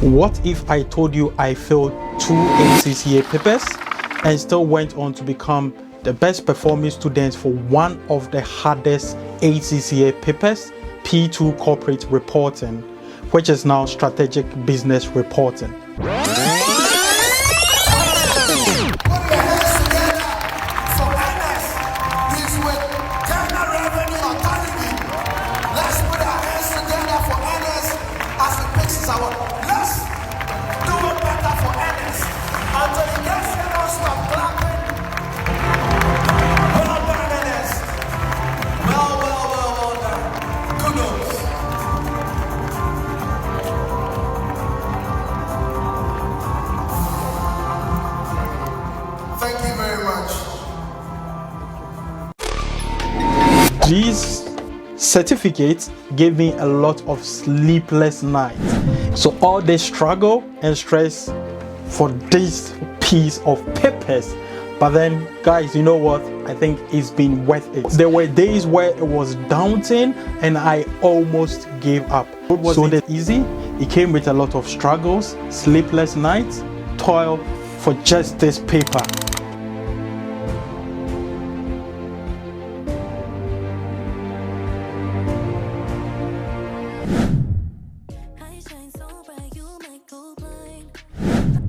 What if I told you I failed 2 ACCA papers and still went on to become the best performing student for one of the hardest ACCA papers, P2 Corporate Reporting, which is now Strategic Business Reporting? These certificates gave me a lot of sleepless nights. So all this struggle and stress for this piece of papers. But then, guys, you know what? I think it's been worth it. There were days where it was daunting and I almost gave up. So that easy? It came with a lot of struggles, sleepless nights, toil for just this paper.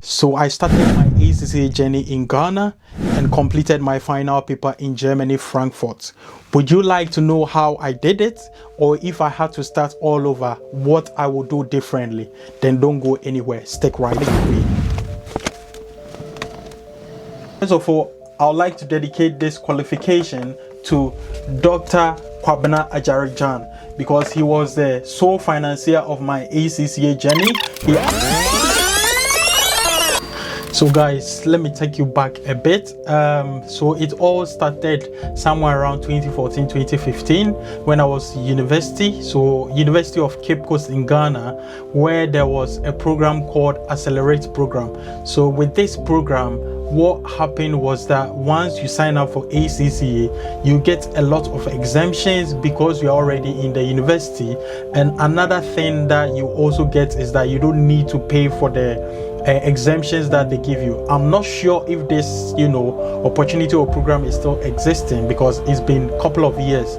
So I started my ACCA journey in Ghana and completed my final paper in Germany, Frankfurt. Would you like to know how I did it? Or if I had to start all over, what I would do differently? Then don't go anywhere. Stick right with me. First of all, I would like to dedicate this qualification to Dr. Kwabena Ajarijan because he was the sole financier of my ACCA journey. So guys, let me take you back a bit. So it all started somewhere around 2014, 2015 when I was university. So University of Cape Coast in Ghana, where there was a program called Accelerate program. So with this program, what happened was that once you sign up for ACCA, you get a lot of exemptions because you're already in the university. And another thing that you also get is that you don't need to pay for the exemptions that they give you. I'm not sure if this opportunity or program is still existing because it's been a couple of years.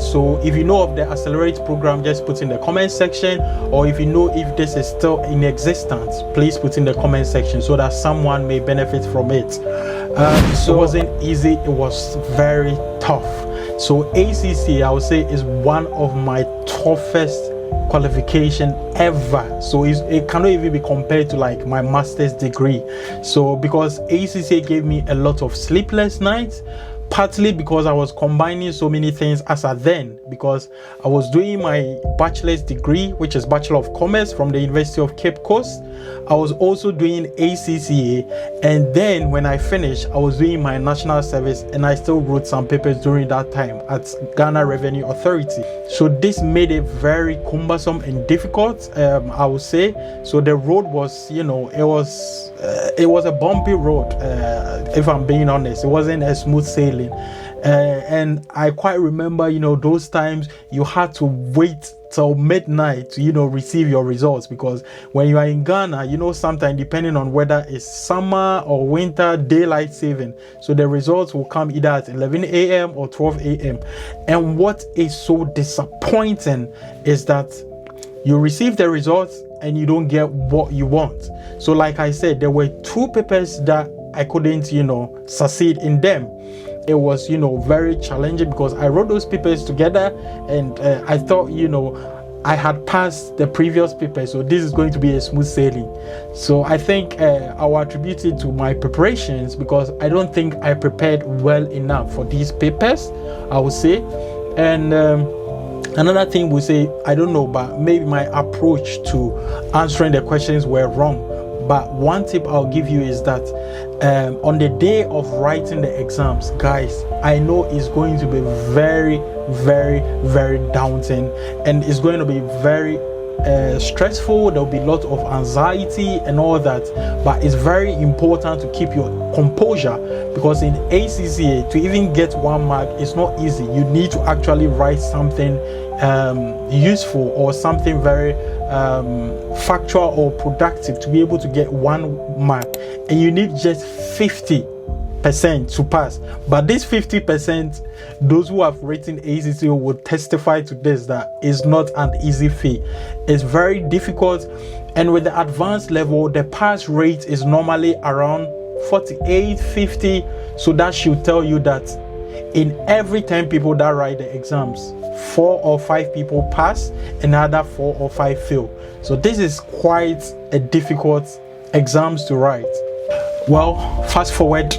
So if you know of the Accelerate program, just put in the comment section, or if you know if this is still in existence, please put in the comment section so that someone may benefit from it. So it wasn't easy, it was very tough. So ACCA, I would say, is one of my toughest qualification ever. So it cannot even be compared to like my master's degree. So because ACCA gave me a lot of sleepless nights, partly because I was combining so many things as at then, because I was doing my bachelor's degree, which is Bachelor of Commerce from the University of Cape Coast. I was also doing ACCA, and then when I finished, I was doing my national service, and I still wrote some papers during that time at Ghana Revenue Authority. So this made it very cumbersome and difficult, I would say. So the road was, it was a bumpy road, if I'm being honest. It wasn't a smooth sailing. And I quite remember, those times you had to wait till midnight to, receive your results, because when you are in Ghana, sometimes depending on whether it's summer or winter, daylight saving. So the results will come either at 11 a.m. or 12 a.m. And what is so disappointing is that you receive the results and you don't get what you want. So like I said, there were 2 papers that I couldn't, succeed in them. It was, very challenging because I wrote those papers together and I thought, I had passed the previous paper, so this is going to be a smooth sailing. So I think I will attribute it to my preparations, because I don't think I prepared well enough for these papers, I would say. And another thing we say, I don't know, but maybe my approach to answering the questions were wrong. But one tip I'll give you is that on the day of writing the exams, guys, I know it's going to be very, very, very daunting, and it's going to be very stressful, there will be a lot of anxiety and all that, but it's very important to keep your composure, because in ACCA, to even get 1 mark, it's not easy. You need to actually write something useful or something very factual or productive to be able to get 1 mark, and you need just 50% to pass. But this 50%, those who have written ACCA will testify to this, that is not an easy feat. It's very difficult, and with the advanced level, the pass rate is normally around 48, 50. So that should tell you that in every 10 people that write the exams, 4 or 5 people pass, another 4 or 5 fail. So this is quite a difficult exams to write. Well, fast forward,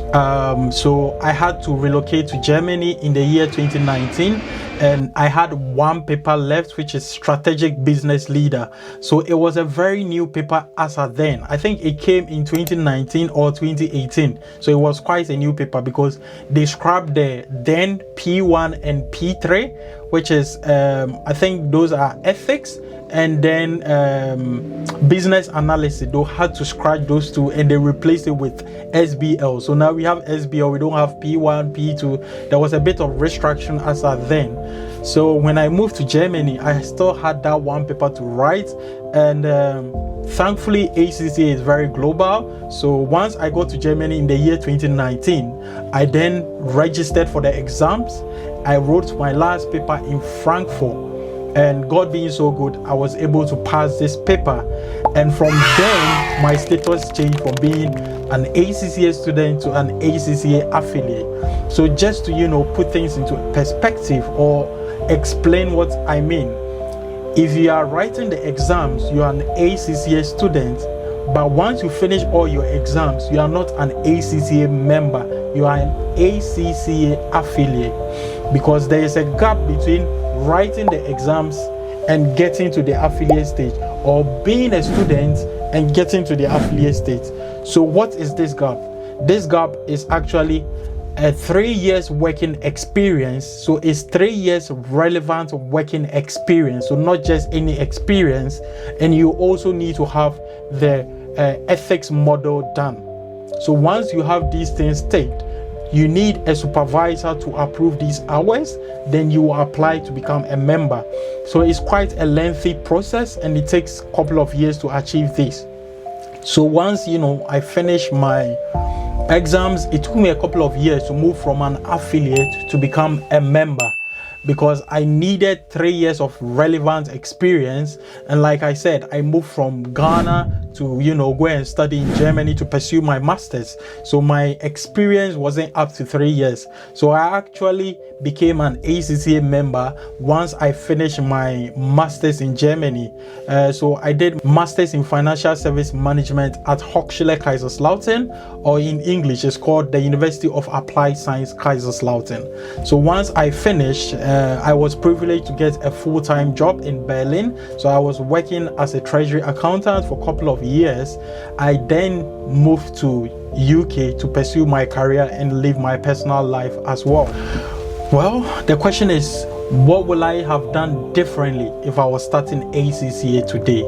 so I had to relocate to Germany in the year 2019, and I had 1 paper left, which is strategic business leader. So it was a very new paper as of then. I think it came in 2019 or 2018. So it was quite a new paper, because they scrapped the then P1 and P3, which is I think those are ethics, and then business analysis. They had to scratch those 2, and they replaced it with SBL. So now we have SBL, we don't have P1, P2. There was a bit of restriction as of then. So when I moved to Germany, I still had that 1 paper to write, and thankfully ACCA is very global. So once I got to Germany in the year 2019, I then registered for the exams. I wrote my last paper in Frankfurt, and God being so good, I was able to pass this paper. And from then, my status changed from being an ACCA student to an ACCA affiliate. So just to, put things into perspective or explain what I mean. If you are writing the exams, you are an ACCA student, but once you finish all your exams, you are not an ACCA member, you are an ACCA affiliate, because there is a gap between writing the exams and getting to the affiliate stage, or being a student and getting to the affiliate stage. So what is this gap? This gap is actually a 3 years working experience. So it's 3 years relevant working experience, so not just any experience. And you also need to have the ethics model done. So once you have these things ticked, you need a supervisor to approve these hours, then you will apply to become a member. So it's quite a lengthy process, and it takes a couple of years to achieve this. So once I finished my exams, it took me a couple of years to move from an affiliate to become a member, because I needed 3 years of relevant experience. And like I said, I moved from Ghana to go and study in Germany to pursue my masters. So my experience wasn't up to 3 years. So I actually became an ACCA member once I finished my masters in Germany. So I did masters in financial service management at Hochschule Kaiserslautern, or in English it's called the University of Applied Science Kaiserslautern. So once I finished, I was privileged to get a full-time job in Berlin. So I was working as a treasury accountant for a couple of years. I then moved to UK to pursue my career and live my personal life as well. Well, the question is, what will I have done differently if I was starting ACCA today?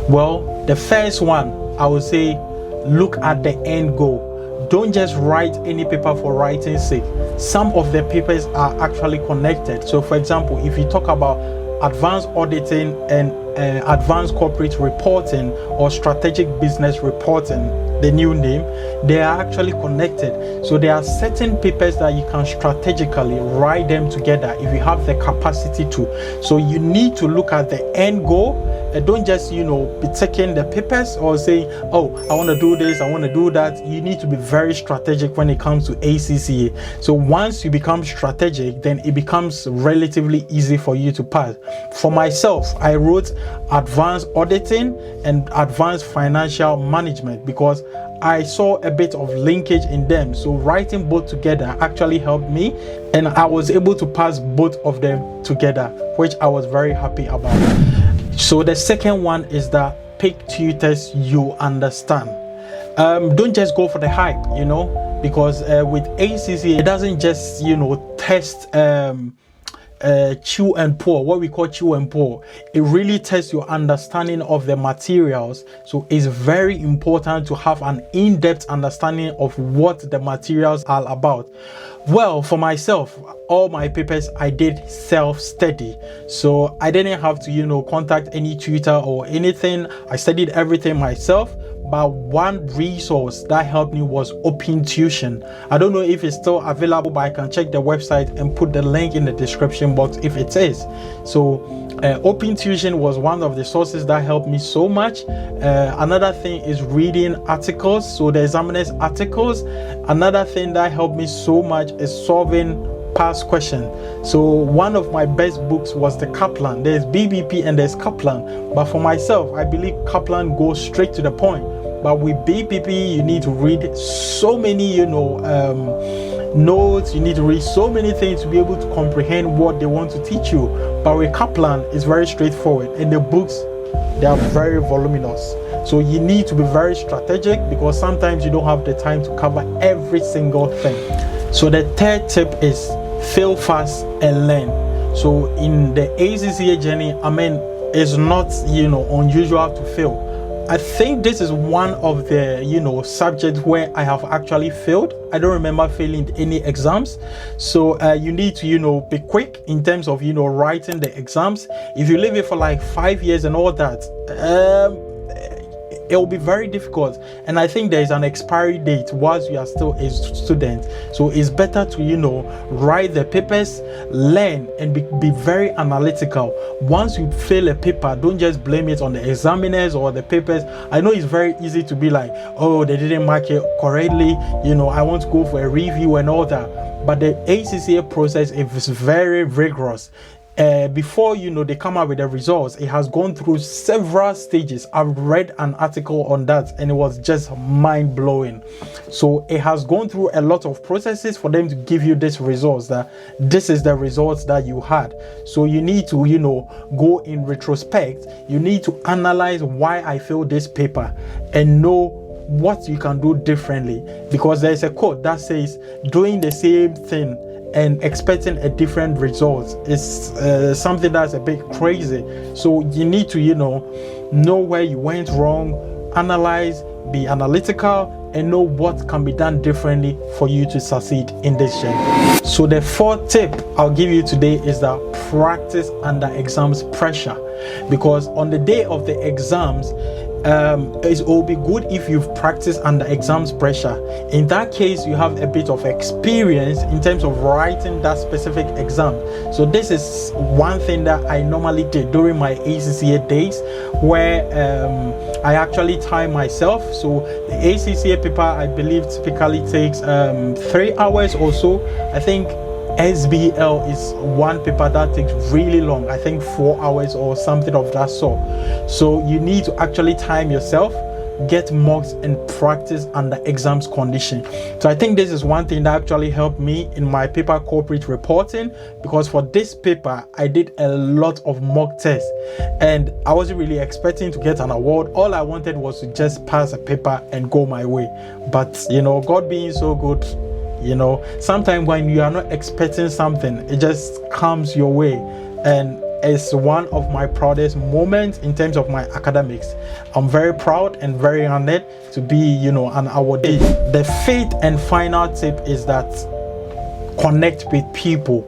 Well, the first one, I would say, look at the end goal. Don't just write any paper for writing's sake. Some of the papers are actually connected. So for example, if you talk about advanced auditing and advanced corporate reporting, or strategic business reporting, the new name, they are actually connected. So there are certain papers that you can strategically write them together if you have the capacity to. So you need to look at the end goal, and don't just be taking the papers or saying, oh, I want to do this, I want to do that. You need to be very strategic when it comes to ACCA. So once you become strategic, then it becomes relatively easy for you to pass. For myself, I wrote advanced auditing and advanced financial management because I saw a bit of linkage in them. So writing both together actually helped me, and I was able to pass both of them together, which I was very happy about. So the second one is that pick tutors you understand. Don't just go for the hype, because with ACCA, it doesn't just test chew and pour, what we call chew and pour. It really tests your understanding of the materials. So it's very important to have an in-depth understanding of what the materials are about. Well, for myself, all my papers I did self-study, so I didn't have to contact any tutor or anything. I studied everything myself. But one resource that helped me was Open Tuition. I don't know if it's still available, but I can check the website and put the link in the description box if it is. So Open Tuition was one of the sources that helped me so much. Another thing is reading articles, so the examiner's articles. Another thing that helped me so much is solving past question. So one of my best books was the Kaplan. There's BBP and there's Kaplan, but for myself, I believe Kaplan goes straight to the point. But with BBP, you need to read so many notes, you need to read so many things to be able to comprehend what they want to teach you. But with Kaplan, it's very straightforward, and the books, they are very voluminous. So you need to be very strategic, because sometimes you don't have the time to cover every single thing. So the third tip is fail fast and learn. So in the ACCA journey, it's not unusual to fail. I think this is one of the subjects where I have actually failed. I don't remember failing any exams. So you need to be quick in terms of writing the exams. If you leave it for like 5 years and all that, it will be very difficult, and I think there is an expiry date whilst you are still a student. So it's better to write the papers, learn, and be very analytical. Once you fail a paper, don't just blame it on the examiners or the papers. I know it's very easy to be like, oh, they didn't mark it correctly, I want to go for a review and all that. But the ACCA process is very rigorous. Before they come out with the results, it has gone through several stages. I've read an article on that, and it was just mind-blowing. So it has gone through a lot of processes for them to give you this results, that this is the results that you had. So you need to go in retrospect. You need to analyze why I failed this paper and know what you can do differently, because there's a quote that says doing the same thing and expecting a different result is something that's a bit crazy. So you need to know where you went wrong, analyze, be analytical, and know what can be done differently for you to succeed in this journey. So the fourth tip I'll give you today is that practice under exams pressure, because on the day of the exams, it will be good if you've practiced under exams pressure. In that case, you have a bit of experience in terms of writing that specific exam. So this is one thing that I normally did during my ACCA days, where I actually time myself. So the ACCA paper, I believe, typically takes 3 hours or so. I think SBL is one paper that takes really long, I think 4 hours or something of that sort. So you need to actually time yourself, get mocks, and practice under exams condition. So I think this is one thing that actually helped me in my paper corporate reporting, because for this paper I did a lot of mock tests, and I wasn't really expecting to get an award. All I wanted was to just pass a paper and go my way. But God being so good, sometimes when you are not expecting something, it just comes your way. And it's one of my proudest moments in terms of my academics. I'm very proud and very honored to be an awardee. The fifth and final tip is that connect with people.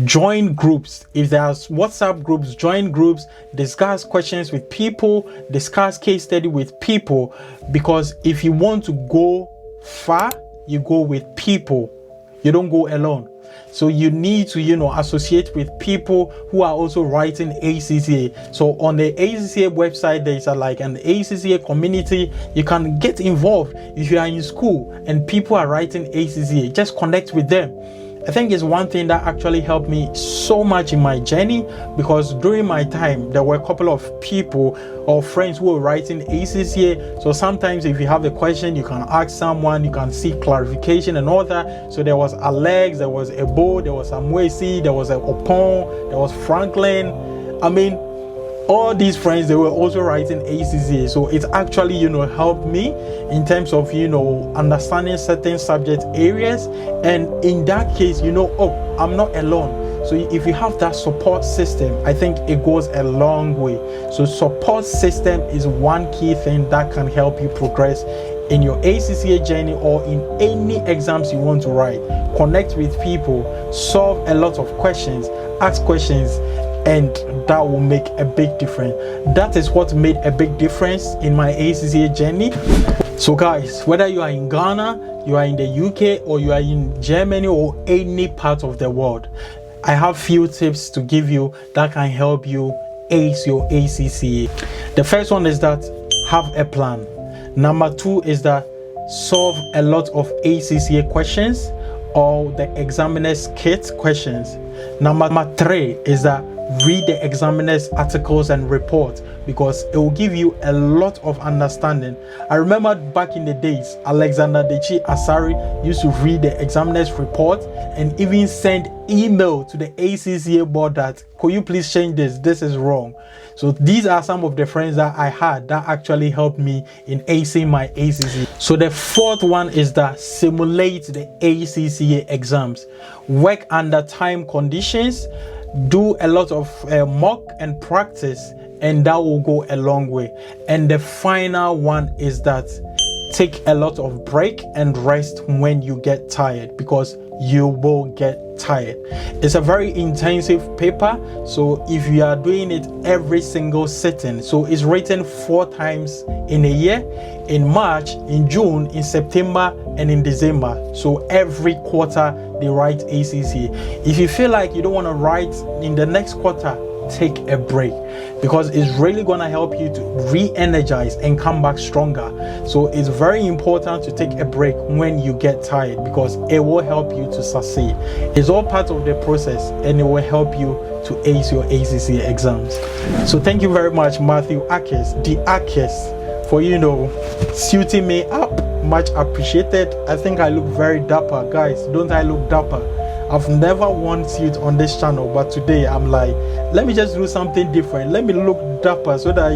Join groups. If there's WhatsApp groups, join groups, discuss questions with people, discuss case study with people, because if you want to go far, you go with people. You don't go alone. So you need to associate with people who are also writing ACCA. So on the ACCA website, there's like an ACCA community. You can get involved. If you are in school and people are writing ACCA, just connect with them. I think it's one thing that actually helped me so much in my journey, because during my time there were a couple of people or friends who were writing ACCA. So sometimes if you have a question, you can ask someone, you can seek clarification and all that. So there was Alex, there was Ebo, there was Amwesi, there was Opon, there was Franklin. All these friends, they were also writing ACCA. So it actually helped me in terms of understanding certain subject areas. And in that case, I'm not alone. So if you have that support system, I think it goes a long way. So support system is one key thing that can help you progress in your ACCA journey or in any exams you want to write. Connect with people, solve a lot of questions, ask questions, and that will make a big difference. That is what made a big difference in my ACCA journey. So guys, whether you are in Ghana, you are in the UK, or you are in Germany or any part of the world, I have few tips to give you that can help you ace your ACCA. The first one is that have a plan. Number 2 is that solve a lot of ACCA questions or the examiner's kit questions. Number 3 is that read the examiner's articles and reports, because it will give you a lot of understanding. I remember back in the days, Alexander Dechi Asari used to read the examiner's report and even send email to the ACCA board that, could you please change this is wrong. So these are some of the friends that I had that actually helped me in acing my ACCA. So the fourth one is that simulate the ACCA exams. Work under time conditions, do a lot of mock and practice, and that will go a long way. And the final one is that take a lot of break and rest when you get tired, because you will get tired. It's a very intensive paper, so if you are doing it every single sitting, so it's written 4 times in a year, in March, in June, in September, and in December. So every quarter they write ACCA. If you feel like you don't want to write in the next quarter, take a break, because it's really going to help you to re-energize and come back stronger. So it's very important to take a break when you get tired, because it will help you to succeed. It's all part of the process, and it will help you to ace your ACCA exams. So thank you very much, Matthew Akes, the Akes, for suiting me up. Much appreciated. I think I look very dapper. Guys, don't I look dapper? I've never worn suit on this channel, but today I'm like, let me just do something different. Let me look dapper so that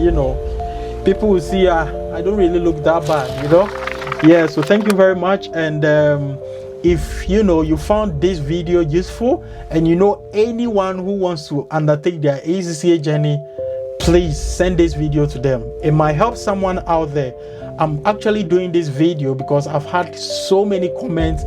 people will see I don't really look that bad, Yeah, so thank you very much. And if you found this video useful, and anyone who wants to undertake their ACCA journey, please send this video to them. It might help someone out there. I'm actually doing this video because I've had so many comments,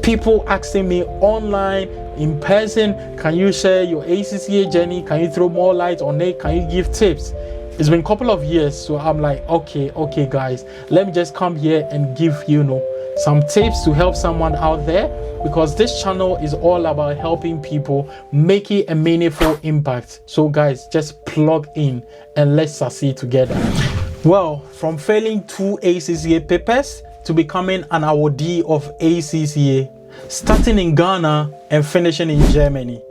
people asking me online, in person, can you share your ACCA journey? Can you throw more light on it? Can you give tips? It's been a couple of years, so I'm like, okay guys, let me just come here and give some tips to help someone out there, because this channel is all about helping people making a meaningful impact. So guys, just plug in and let's succeed together. Well, from failing 2 ACCA papers to becoming an awardee of ACCA, starting in Ghana and finishing in Germany,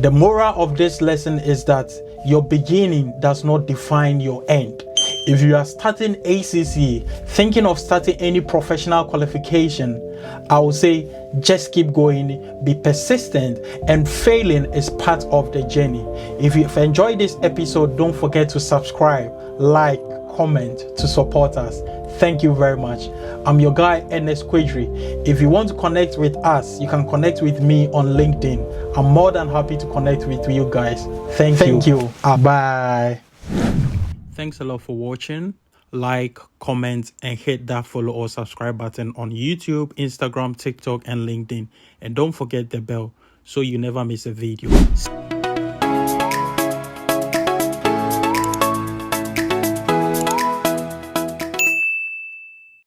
the moral of this lesson is that your beginning does not define your end. If you are starting ACCA, thinking of starting any professional qualification, I would say just keep going, be persistent, and failing is part of the journey. If you've enjoyed this episode, don't forget to subscribe, like, comment to support us. Thank you very much. I'm your guy, Ernest Quadri. If you want to connect with us, you can connect with me on LinkedIn. I'm more than happy to connect with you guys. Thank you. Bye. Thanks a lot for watching. Like, comment, and hit that follow or subscribe button on YouTube, Instagram, TikTok, and LinkedIn. And don't forget the bell so you never miss a video.